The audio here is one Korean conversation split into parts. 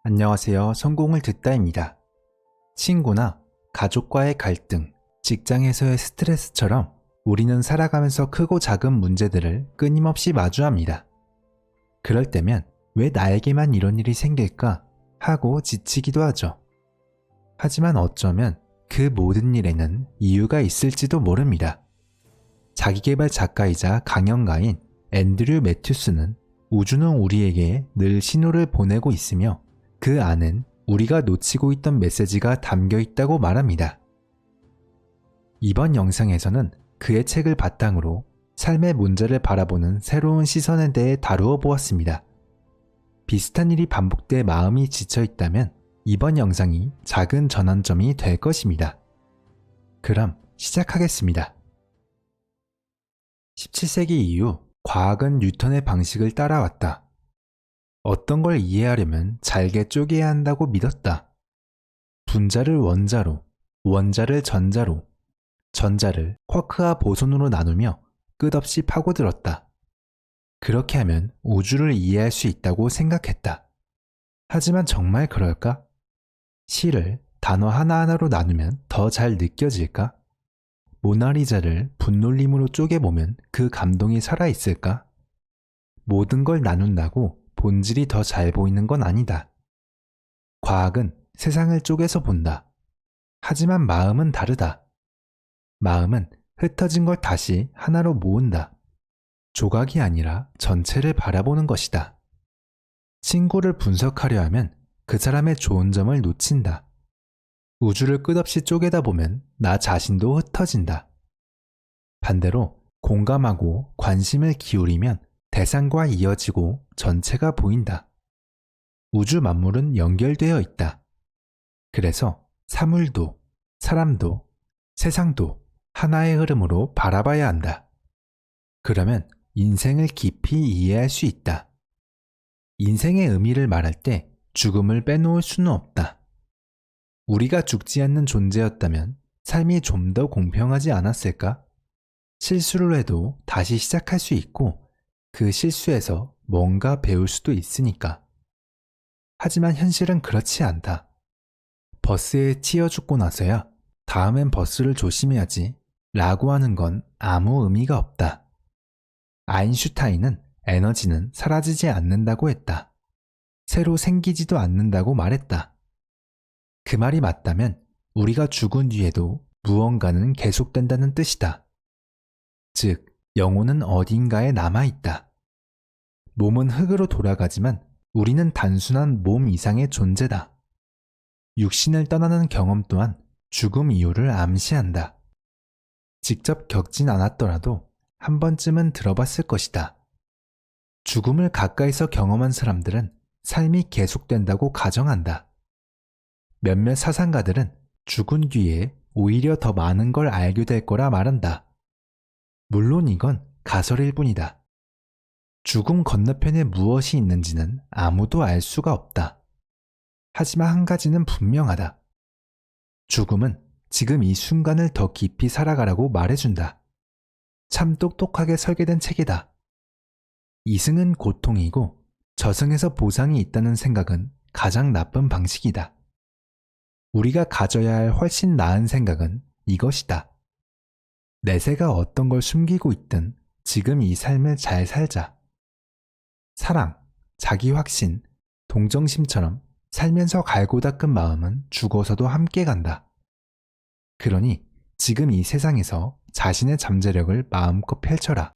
안녕하세요. 성공을 듣다입니다. 친구나 가족과의 갈등, 직장에서의 스트레스처럼 우리는 살아가면서 크고 작은 문제들을 끊임없이 마주합니다. 그럴 때면 왜 나에게만 이런 일이 생길까 하고 지치기도 하죠. 하지만 어쩌면 그 모든 일에는 이유가 있을지도 모릅니다. 자기계발 작가이자 강연가인 앤드류 매튜스는 우주는 우리에게 늘 신호를 보내고 있으며 그 안엔 우리가 놓치고 있던 메시지가 담겨 있다고 말합니다. 이번 영상에서는 그의 책을 바탕으로 삶의 문제를 바라보는 새로운 시선에 대해 다루어 보았습니다. 비슷한 일이 반복돼 마음이 지쳐 있다면 이번 영상이 작은 전환점이 될 것입니다. 그럼 시작하겠습니다. 17세기 이후 과학은 뉴턴의 방식을 따라왔다. 어떤 걸 이해하려면 잘게 쪼개야 한다고 믿었다. 분자를 원자로, 원자를 전자로, 전자를 쿼크와 보손으로 나누며 끝없이 파고들었다. 그렇게 하면 우주를 이해할 수 있다고 생각했다. 하지만 정말 그럴까? 시를 단어 하나하나로 나누면 더 잘 느껴질까? 모나리자를 분놀림으로 쪼개보면 그 감동이 살아있을까? 모든 걸 나눈다고 본질이 더 잘 보이는 건 아니다. 과학은 세상을 쪼개서 본다. 하지만 마음은 다르다. 마음은 흩어진 걸 다시 하나로 모은다. 조각이 아니라 전체를 바라보는 것이다. 친구를 분석하려 하면 그 사람의 좋은 점을 놓친다. 우주를 끝없이 쪼개다 보면 나 자신도 흩어진다. 반대로 공감하고 관심을 기울이면 대상과 이어지고 전체가 보인다. 우주 만물은 연결되어 있다. 그래서 사물도, 사람도, 세상도 하나의 흐름으로 바라봐야 한다. 그러면 인생을 깊이 이해할 수 있다. 인생의 의미를 말할 때 죽음을 빼놓을 수는 없다. 우리가 죽지 않는 존재였다면 삶이 좀 더 공평하지 않았을까? 실수를 해도 다시 시작할 수 있고 그 실수에서 뭔가 배울 수도 있으니까. 하지만 현실은 그렇지 않다. 버스에 치여 죽고 나서야 다음엔 버스를 조심해야지 라고 하는 건 아무 의미가 없다. 아인슈타인은 에너지는 사라지지 않는다고 했다. 새로 생기지도 않는다고 말했다. 그 말이 맞다면 우리가 죽은 뒤에도 무언가는 계속된다는 뜻이다. 즉, 영혼은 어딘가에 남아있다. 몸은 흙으로 돌아가지만 우리는 단순한 몸 이상의 존재다. 육신을 떠나는 경험 또한 죽음 이유를 암시한다. 직접 겪진 않았더라도 한 번쯤은 들어봤을 것이다. 죽음을 가까이서 경험한 사람들은 삶이 계속된다고 가정한다. 몇몇 사상가들은 죽은 뒤에 오히려 더 많은 걸 알게 될 거라 말한다. 물론 이건 가설일 뿐이다. 죽음 건너편에 무엇이 있는지는 아무도 알 수가 없다. 하지만 한 가지는 분명하다. 죽음은 지금 이 순간을 더 깊이 살아가라고 말해준다. 참 똑똑하게 설계된 책이다. 이승은 고통이고 저승에서 보상이 있다는 생각은 가장 나쁜 방식이다. 우리가 가져야 할 훨씬 나은 생각은 이것이다. 내세가 어떤 걸 숨기고 있든 지금 이 삶을 잘 살자. 사랑, 자기 확신, 동정심처럼 살면서 갈고 닦은 마음은 죽어서도 함께 간다. 그러니 지금 이 세상에서 자신의 잠재력을 마음껏 펼쳐라.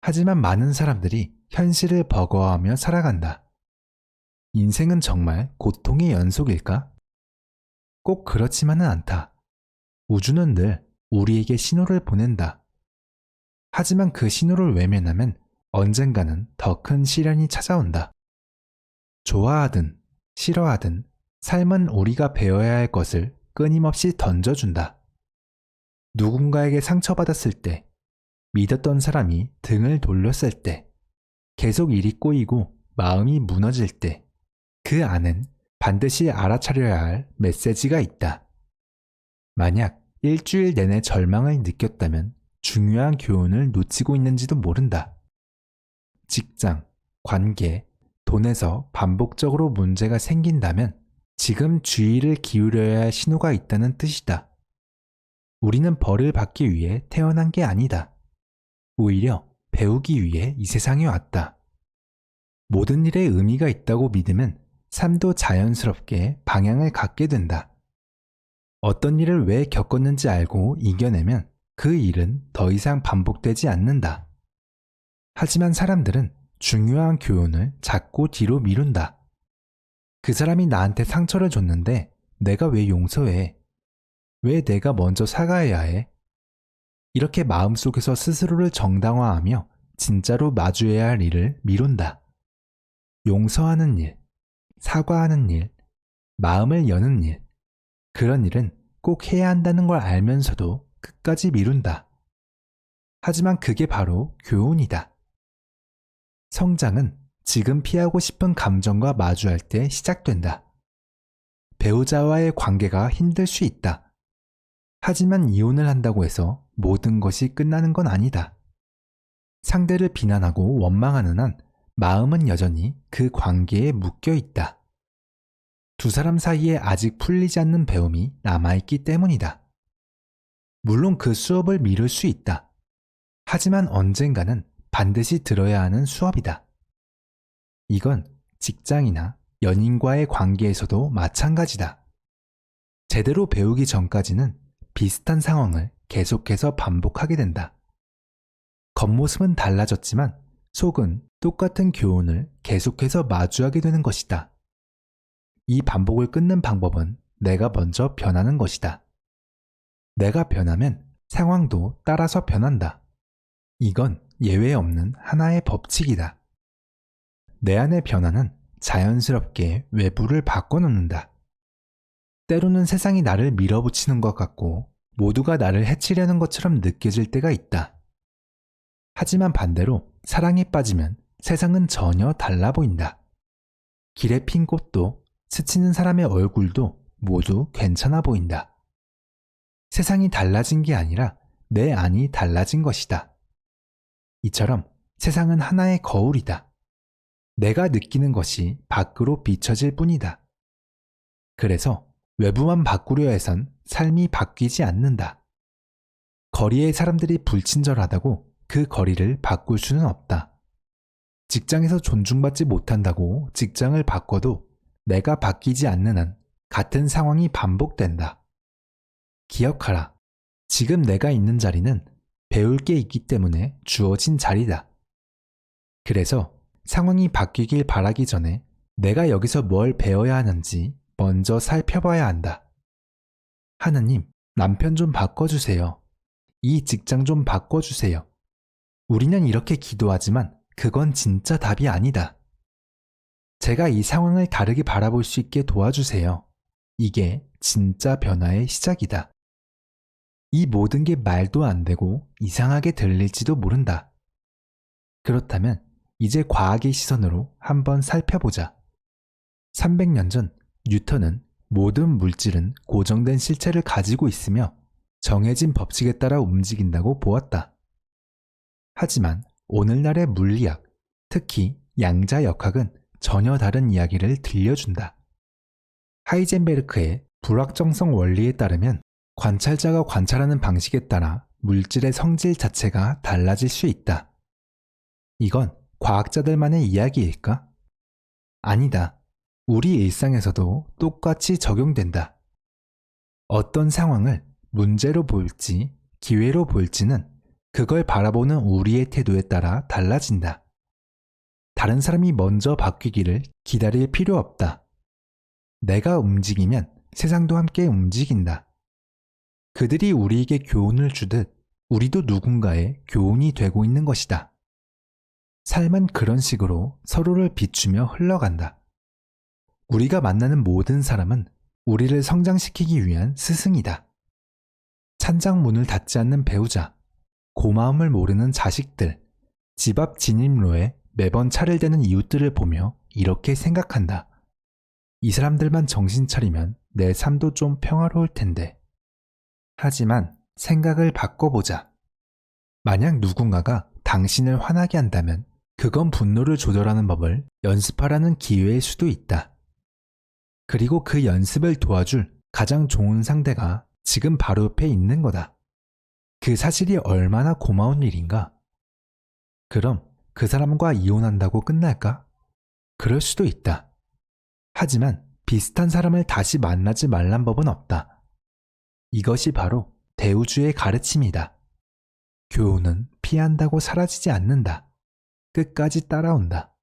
하지만 많은 사람들이 현실을 버거워하며 살아간다. 인생은 정말 고통의 연속일까? 꼭 그렇지만은 않다. 우주는 늘 우리에게 신호를 보낸다. 하지만 그 신호를 외면하면 언젠가는 더 큰 시련이 찾아온다. 좋아하든 싫어하든 삶은 우리가 배워야 할 것을 끊임없이 던져준다. 누군가에게 상처받았을 때, 믿었던 사람이 등을 돌렸을 때, 계속 일이 꼬이고 마음이 무너질 때, 그 안엔 반드시 알아차려야 할 메시지가 있다. 만약 일주일 내내 절망을 느꼈다면 중요한 교훈을 놓치고 있는지도 모른다. 직장, 관계, 돈에서 반복적으로 문제가 생긴다면 지금 주의를 기울여야 할 신호가 있다는 뜻이다. 우리는 벌을 받기 위해 태어난 게 아니다. 오히려 배우기 위해 이 세상에 왔다. 모든 일에 의미가 있다고 믿으면 삶도 자연스럽게 방향을 갖게 된다. 어떤 일을 왜 겪었는지 알고 이겨내면 그 일은 더 이상 반복되지 않는다. 하지만 사람들은 중요한 교훈을 자꾸 뒤로 미룬다. 그 사람이 나한테 상처를 줬는데 내가 왜 용서해? 왜 내가 먼저 사과해야 해? 이렇게 마음속에서 스스로를 정당화하며 진짜로 마주해야 할 일을 미룬다. 용서하는 일, 사과하는 일, 마음을 여는 일, 그런 일은 꼭 해야 한다는 걸 알면서도 끝까지 미룬다. 하지만 그게 바로 교훈이다. 성장은 지금 피하고 싶은 감정과 마주할 때 시작된다. 배우자와의 관계가 힘들 수 있다. 하지만 이혼을 한다고 해서 모든 것이 끝나는 건 아니다. 상대를 비난하고 원망하는 한 마음은 여전히 그 관계에 묶여 있다. 두 사람 사이에 아직 풀리지 않는 배움이 남아있기 때문이다. 물론 그 수업을 미룰 수 있다. 하지만 언젠가는 반드시 들어야 하는 수업이다. 이건 직장이나 연인과의 관계에서도 마찬가지다. 제대로 배우기 전까지는 비슷한 상황을 계속해서 반복하게 된다. 겉모습은 달라졌지만 속은 똑같은 교훈을 계속해서 마주하게 되는 것이다. 이 반복을 끊는 방법은 내가 먼저 변하는 것이다. 내가 변하면 상황도 따라서 변한다. 이건 예외 없는 하나의 법칙이다. 내 안의 변화는 자연스럽게 외부를 바꿔놓는다. 때로는 세상이 나를 밀어붙이는 것 같고 모두가 나를 해치려는 것처럼 느껴질 때가 있다. 하지만 반대로 사랑에 빠지면 세상은 전혀 달라 보인다. 길에 핀 꽃도 스치는 사람의 얼굴도 모두 괜찮아 보인다. 세상이 달라진 게 아니라 내 안이 달라진 것이다. 이처럼 세상은 하나의 거울이다. 내가 느끼는 것이 밖으로 비춰질 뿐이다. 그래서 외부만 바꾸려 해선 삶이 바뀌지 않는다. 거리의 사람들이 불친절하다고 그 거리를 바꿀 수는 없다. 직장에서 존중받지 못한다고 직장을 바꿔도 내가 바뀌지 않는 한 같은 상황이 반복된다. 기억하라. 지금 내가 있는 자리는 배울 게 있기 때문에 주어진 자리다. 그래서 상황이 바뀌길 바라기 전에 내가 여기서 뭘 배워야 하는지 먼저 살펴봐야 한다. 하느님, 남편 좀 바꿔주세요. 이 직장 좀 바꿔주세요. 우리는 이렇게 기도하지만 그건 진짜 답이 아니다. 제가 이 상황을 다르게 바라볼 수 있게 도와주세요. 이게 진짜 변화의 시작이다. 이 모든 게 말도 안 되고 이상하게 들릴지도 모른다. 그렇다면 이제 과학의 시선으로 한번 살펴보자. 300년 전 뉴턴은 모든 물질은 고정된 실체를 가지고 있으며 정해진 법칙에 따라 움직인다고 보았다. 하지만 오늘날의 물리학, 특히 양자역학은 전혀 다른 이야기를 들려준다. 하이젠베르크의 불확정성 원리에 따르면 관찰자가 관찰하는 방식에 따라 물질의 성질 자체가 달라질 수 있다. 이건 과학자들만의 이야기일까? 아니다. 우리 일상에서도 똑같이 적용된다. 어떤 상황을 문제로 볼지 기회로 볼지는 그걸 바라보는 우리의 태도에 따라 달라진다. 다른 사람이 먼저 바뀌기를 기다릴 필요 없다. 내가 움직이면 세상도 함께 움직인다. 그들이 우리에게 교훈을 주듯 우리도 누군가의 교훈이 되고 있는 것이다. 삶은 그런 식으로 서로를 비추며 흘러간다. 우리가 만나는 모든 사람은 우리를 성장시키기 위한 스승이다. 찬장 문을 닫지 않는 배우자, 고마움을 모르는 자식들, 집 앞 진입로에 매번 차를 대는 이웃들을 보며 이렇게 생각한다. 이 사람들만 정신 차리면 내 삶도 좀 평화로울 텐데. 하지만 생각을 바꿔보자. 만약 누군가가 당신을 화나게 한다면 그건 분노를 조절하는 법을 연습하라는 기회일 수도 있다. 그리고 그 연습을 도와줄 가장 좋은 상대가 지금 바로 옆에 있는 거다. 그 사실이 얼마나 고마운 일인가? 그럼 그 사람과 이혼한다고 끝날까? 그럴 수도 있다. 하지만 비슷한 사람을 다시 만나지 말란 법은 없다. 이것이 바로 대우주의 가르침이다. 교훈은 피한다고 사라지지 않는다. 끝까지 따라온다.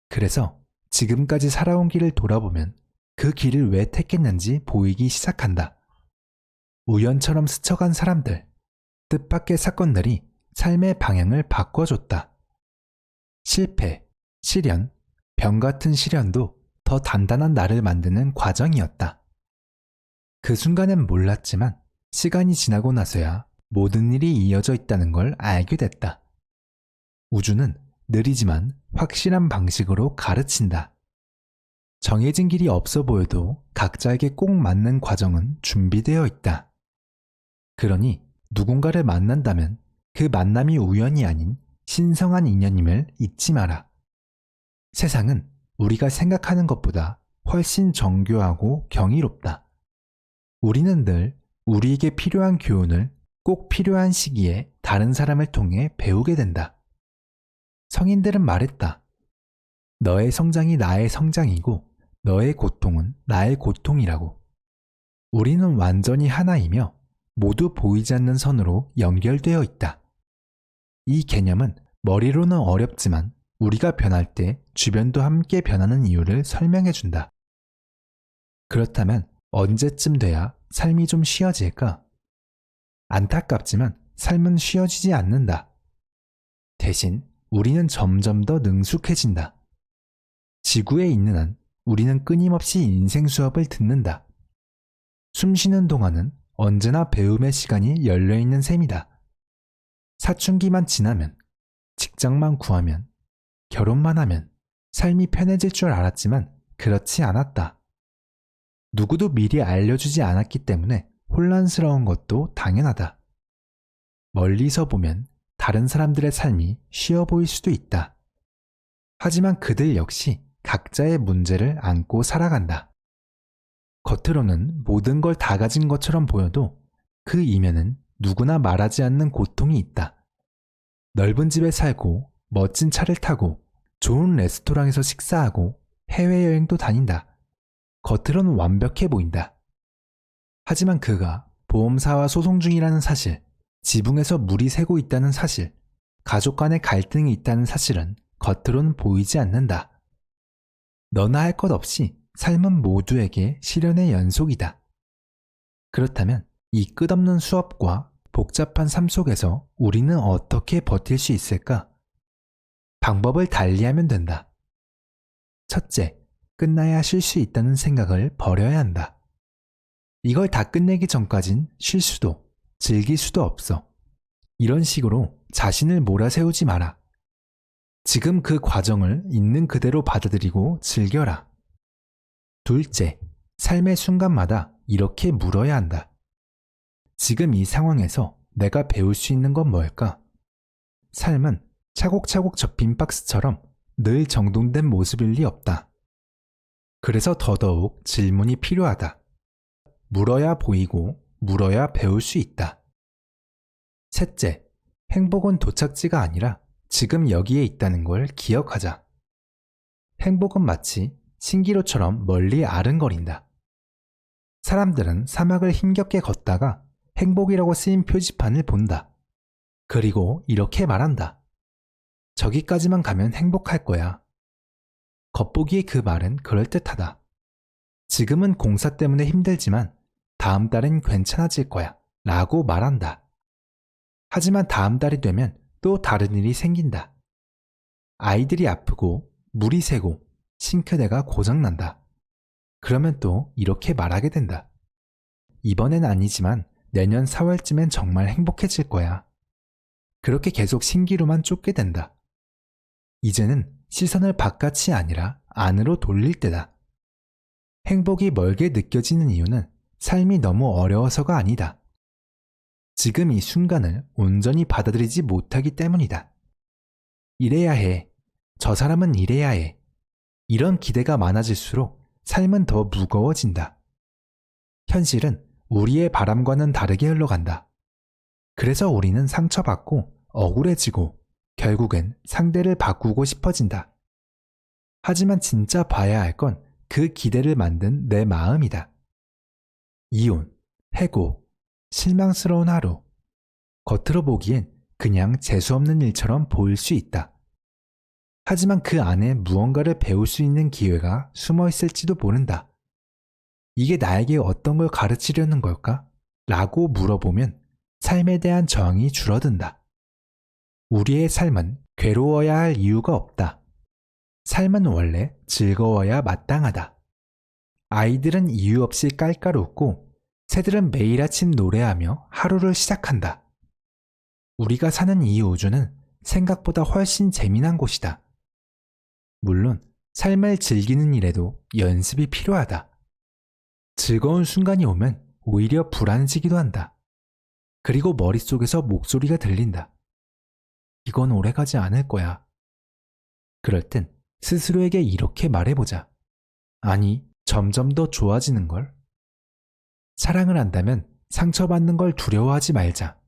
그래서 지금까지 살아온 길을 돌아보면 그 길을 왜 택했는지 보이기 시작한다. 우연처럼 스쳐간 사람들, 뜻밖의 사건들이 삶의 방향을 바꿔줬다. 실패, 시련, 병 같은 시련도 더 단단한 나를 만드는 과정이었다. 그 순간엔 몰랐지만 시간이 지나고 나서야 모든 일이 이어져 있다는 걸 알게 됐다. 우주는 느리지만 확실한 방식으로 가르친다. 정해진 길이 없어 보여도 각자에게 꼭 맞는 과정은 준비되어 있다. 그러니 누군가를 만난다면 그 만남이 우연이 아닌 신성한 인연임을 잊지 마라. 세상은 우리가 생각하는 것보다 훨씬 정교하고 경이롭다. 우리는 늘 우리에게 필요한 교훈을 꼭 필요한 시기에 다른 사람을 통해 배우게 된다. 성인들은 말했다. 너의 성장이 나의 성장이고 너의 고통은 나의 고통이라고. 우리는 완전히 하나이며 모두 보이지 않는 선으로 연결되어 있다. 이 개념은 머리로는 어렵지만 우리가 변할 때 주변도 함께 변하는 이유를 설명해 준다. 그렇다면 언제쯤 돼야 삶이 좀 쉬워질까? 안타깝지만 삶은 쉬워지지 않는다. 대신 우리는 점점 더 능숙해진다. 지구에 있는 한 우리는 끊임없이 인생 수업을 듣는다. 숨 쉬는 동안은 언제나 배움의 시간이 열려있는 셈이다. 사춘기만 지나면, 직장만 구하면, 결혼만 하면 삶이 편해질 줄 알았지만 그렇지 않았다. 누구도 미리 알려주지 않았기 때문에 혼란스러운 것도 당연하다. 멀리서 보면 다른 사람들의 삶이 쉬워 보일 수도 있다. 하지만 그들 역시 각자의 문제를 안고 살아간다. 겉으로는 모든 걸 다 가진 것처럼 보여도 그 이면은 누구나 말하지 않는 고통이 있다. 넓은 집에 살고 멋진 차를 타고 좋은 레스토랑에서 식사하고 해외여행도 다닌다. 겉으로는 완벽해 보인다. 하지만 그가 보험사와 소송 중이라는 사실, 지붕에서 물이 새고 있다는 사실, 가족 간의 갈등이 있다는 사실은 겉으로는 보이지 않는다. 너나 할 것 없이 삶은 모두에게 시련의 연속이다. 그렇다면 이 끝없는 수업과 복잡한 삶 속에서 우리는 어떻게 버틸 수 있을까? 방법을 달리하면 된다. 첫째, 끝나야 쉴 수 있다는 생각을 버려야 한다. 이걸 다 끝내기 전까진 쉴 수도, 즐길 수도 없어. 이런 식으로 자신을 몰아세우지 마라. 지금 그 과정을 있는 그대로 받아들이고 즐겨라. 둘째, 삶의 순간마다 이렇게 물어야 한다. 지금 이 상황에서 내가 배울 수 있는 건 뭘까? 삶은 차곡차곡 접힌 박스처럼 늘 정돈된 모습일 리 없다. 그래서 더더욱 질문이 필요하다. 물어야 보이고 물어야 배울 수 있다. 셋째, 행복은 도착지가 아니라 지금 여기에 있다는 걸 기억하자. 행복은 마치 신기루처럼 멀리 아른거린다. 사람들은 사막을 힘겹게 걷다가 행복이라고 쓰인 표지판을 본다. 그리고 이렇게 말한다. 저기까지만 가면 행복할 거야. 겉보기에 그 말은 그럴듯하다. 지금은 공사 때문에 힘들지만 다음 달엔 괜찮아질 거야 라고 말한다. 하지만 다음 달이 되면 또 다른 일이 생긴다. 아이들이 아프고 물이 새고 싱크대가 고장난다. 그러면 또 이렇게 말하게 된다. 이번엔 아니지만 내년 4월쯤엔 정말 행복해질 거야. 그렇게 계속 신기루만 쫓게 된다. 이제는 시선을 바깥이 아니라 안으로 돌릴 때다. 행복이 멀게 느껴지는 이유는 삶이 너무 어려워서가 아니다. 지금 이 순간을 온전히 받아들이지 못하기 때문이다. 이래야 해. 저 사람은 이래야 해. 이런 기대가 많아질수록 삶은 더 무거워진다. 현실은 우리의 바람과는 다르게 흘러간다. 그래서 우리는 상처받고 억울해지고 결국엔 상대를 바꾸고 싶어진다. 하지만 진짜 봐야 할 건 그 기대를 만든 내 마음이다. 이혼, 해고, 실망스러운 하루. 겉으로 보기엔 그냥 재수없는 일처럼 보일 수 있다. 하지만 그 안에 무언가를 배울 수 있는 기회가 숨어 있을지도 모른다. 이게 나에게 어떤 걸 가르치려는 걸까? 라고 물어보면 삶에 대한 저항이 줄어든다. 우리의 삶은 괴로워야 할 이유가 없다. 삶은 원래 즐거워야 마땅하다. 아이들은 이유 없이 깔깔 웃고 새들은 매일 아침 노래하며 하루를 시작한다. 우리가 사는 이 우주는 생각보다 훨씬 재미난 곳이다. 물론 삶을 즐기는 일에도 연습이 필요하다. 즐거운 순간이 오면 오히려 불안해지기도 한다. 그리고 머릿속에서 목소리가 들린다. 이건 오래가지 않을 거야. 그럴 땐 스스로에게 이렇게 말해보자. 아니, 점점 더 좋아지는 걸. 사랑을 한다면 상처받는 걸 두려워하지 말자.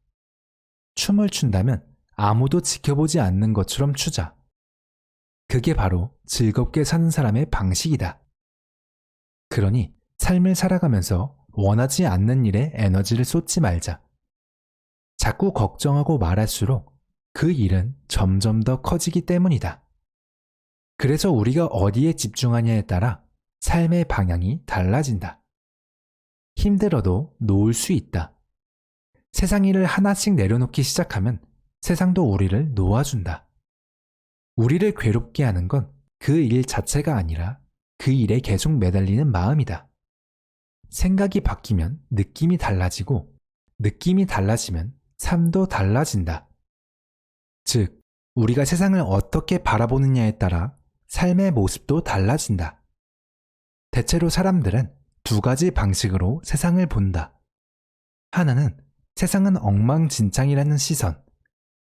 춤을 춘다면 아무도 지켜보지 않는 것처럼 추자. 그게 바로 즐겁게 사는 사람의 방식이다. 그러니 삶을 살아가면서 원하지 않는 일에 에너지를 쏟지 말자. 자꾸 걱정하고 말할수록 그 일은 점점 더 커지기 때문이다. 그래서 우리가 어디에 집중하냐에 따라 삶의 방향이 달라진다. 힘들어도 놓을 수 있다. 세상 일을 하나씩 내려놓기 시작하면 세상도 우리를 놓아준다. 우리를 괴롭게 하는 건 그 일 자체가 아니라 그 일에 계속 매달리는 마음이다. 생각이 바뀌면 느낌이 달라지고 느낌이 달라지면 삶도 달라진다. 즉, 우리가 세상을 어떻게 바라보느냐에 따라 삶의 모습도 달라진다. 대체로 사람들은 두 가지 방식으로 세상을 본다. 하나는 세상은 엉망진창이라는 시선,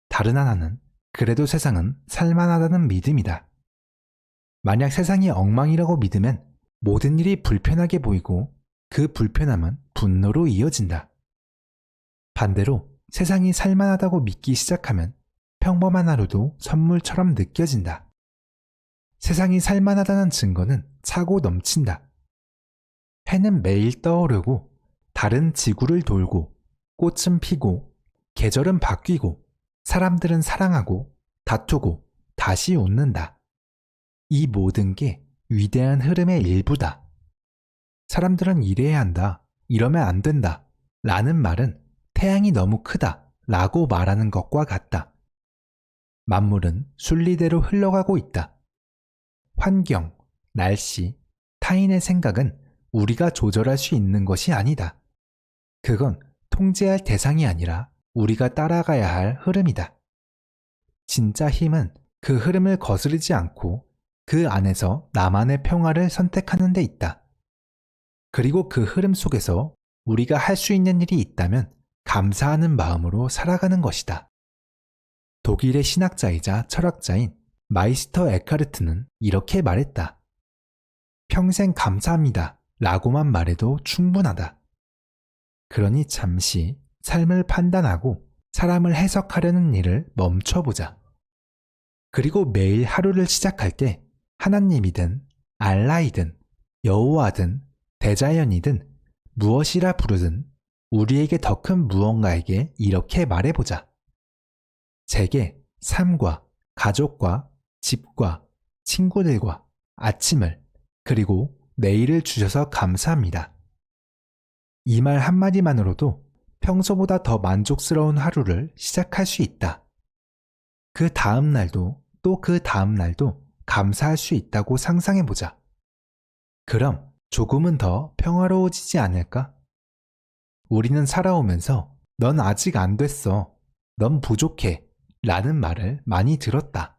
다른 하나는 그래도 세상은 살만하다는 믿음이다. 만약 세상이 엉망이라고 믿으면 모든 일이 불편하게 보이고 그 불편함은 분노로 이어진다. 반대로 세상이 살만하다고 믿기 시작하면 평범한 하루도 선물처럼 느껴진다. 세상이 살만하다는 증거는 차고 넘친다. 해는 매일 떠오르고 달은 지구를 돌고 꽃은 피고 계절은 바뀌고 사람들은 사랑하고 다투고 다시 웃는다. 이 모든 게 위대한 흐름의 일부다. 사람들은 이래야 한다, 이러면 안 된다 라는 말은 태양이 너무 크다 라고 말하는 것과 같다. 만물은 순리대로 흘러가고 있다. 환경, 날씨, 타인의 생각은 우리가 조절할 수 있는 것이 아니다. 그건 통제할 대상이 아니라 우리가 따라가야 할 흐름이다. 진짜 힘은 그 흐름을 거스르지 않고 그 안에서 나만의 평화를 선택하는 데 있다. 그리고 그 흐름 속에서 우리가 할 수 있는 일이 있다면 감사하는 마음으로 살아가는 것이다. 독일의 신학자이자 철학자인 마이스터 에카르트는 이렇게 말했다. 평생 감사합니다 라고만 말해도 충분하다. 그러니 잠시 삶을 판단하고 사람을 해석하려는 일을 멈춰보자. 그리고 매일 하루를 시작할 때 하나님이든 알라이든 여호와든 대자연이든 무엇이라 부르든 우리에게 더 큰 무언가에게 이렇게 말해보자. 제게 삶과 가족과 집과 친구들과 아침을 그리고 내일을 주셔서 감사합니다. 이 말 한마디만으로도 평소보다 더 만족스러운 하루를 시작할 수 있다. 그 다음 날도 또 그 다음 날도 감사할 수 있다고 상상해보자. 그럼 조금은 더 평화로워지지 않을까? 우리는 살아오면서 넌 아직 안 됐어, 넌 부족해 라는 말을 많이 들었다.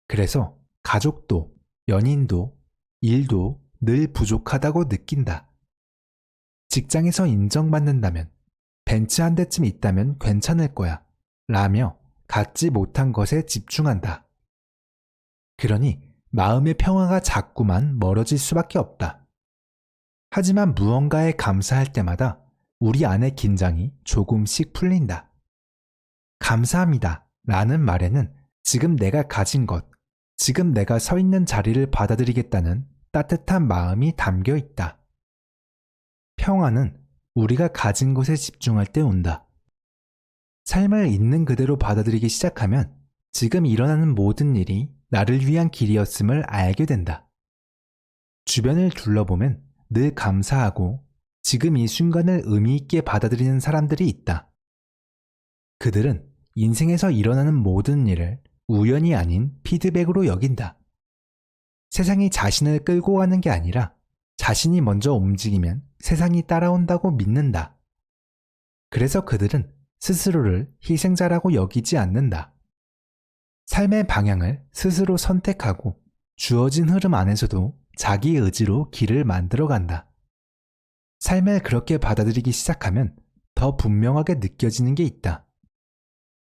그래서 가족도 연인도 일도 늘 부족하다고 느낀다. 직장에서 인정받는다면 벤츠 한 대쯤 있다면 괜찮을 거야 라며 갖지 못한 것에 집중한다. 그러니 마음의 평화가 자꾸만 멀어질 수밖에 없다. 하지만 무언가에 감사할 때마다 우리 안의 긴장이 조금씩 풀린다. 감사합니다 라는 말에는 지금 내가 가진 것, 지금 내가 서 있는 자리를 받아들이겠다는 따뜻한 마음이 담겨 있다. 평화는 우리가 가진 것에 집중할 때 온다. 삶을 있는 그대로 받아들이기 시작하면 지금 일어나는 모든 일이 나를 위한 길이었음을 알게 된다. 주변을 둘러보면 늘 감사하고 지금 이 순간을 의미 있게 받아들이는 사람들이 있다. 그들은 인생에서 일어나는 모든 일을 우연이 아닌 피드백으로 여긴다. 세상이 자신을 끌고 가는 게 아니라 자신이 먼저 움직이면 세상이 따라온다고 믿는다. 그래서 그들은 스스로를 희생자라고 여기지 않는다. 삶의 방향을 스스로 선택하고 주어진 흐름 안에서도 자기 의지로 길을 만들어 간다. 삶을 그렇게 받아들이기 시작하면 더 분명하게 느껴지는 게 있다.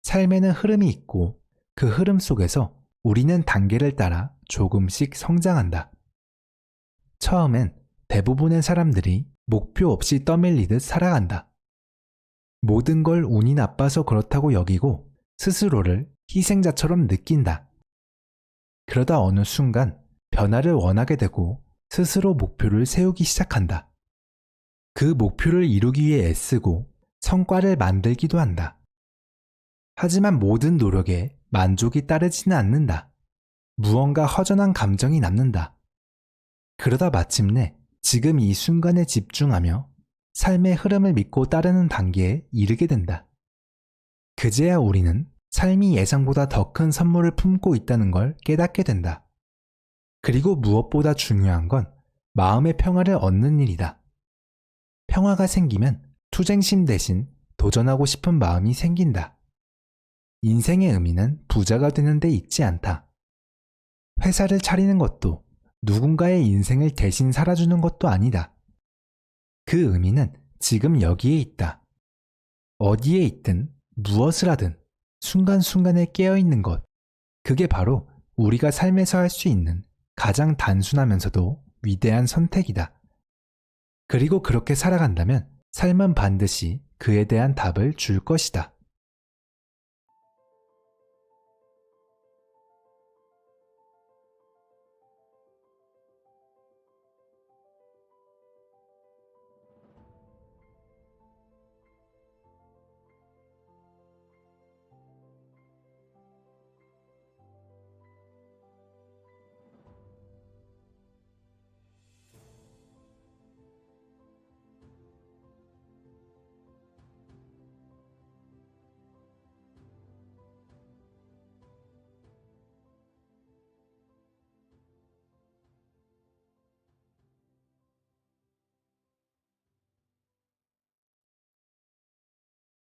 삶에는 흐름이 있고 그 흐름 속에서 우리는 단계를 따라 조금씩 성장한다. 처음엔 대부분의 사람들이 목표 없이 떠밀리듯 살아간다. 모든 걸 운이 나빠서 그렇다고 여기고 스스로를 희생자처럼 느낀다. 그러다 어느 순간 변화를 원하게 되고 스스로 목표를 세우기 시작한다. 그 목표를 이루기 위해 애쓰고 성과를 만들기도 한다. 하지만 모든 노력에 만족이 따르지는 않는다. 무언가 허전한 감정이 남는다. 그러다 마침내 지금 이 순간에 집중하며 삶의 흐름을 믿고 따르는 단계에 이르게 된다. 그제야 우리는 삶이 예상보다 더 큰 선물을 품고 있다는 걸 깨닫게 된다. 그리고 무엇보다 중요한 건 마음의 평화를 얻는 일이다. 평화가 생기면 투쟁심 대신 도전하고 싶은 마음이 생긴다. 인생의 의미는 부자가 되는 데 있지 않다. 회사를 차리는 것도 누군가의 인생을 대신 살아주는 것도 아니다. 그 의미는 지금 여기에 있다. 어디에 있든 무엇을 하든 순간순간에 깨어있는 것. 그게 바로 우리가 삶에서 할 수 있는 가장 단순하면서도 위대한 선택이다. 그리고 그렇게 살아간다면 삶은 반드시 그에 대한 답을 줄 것이다.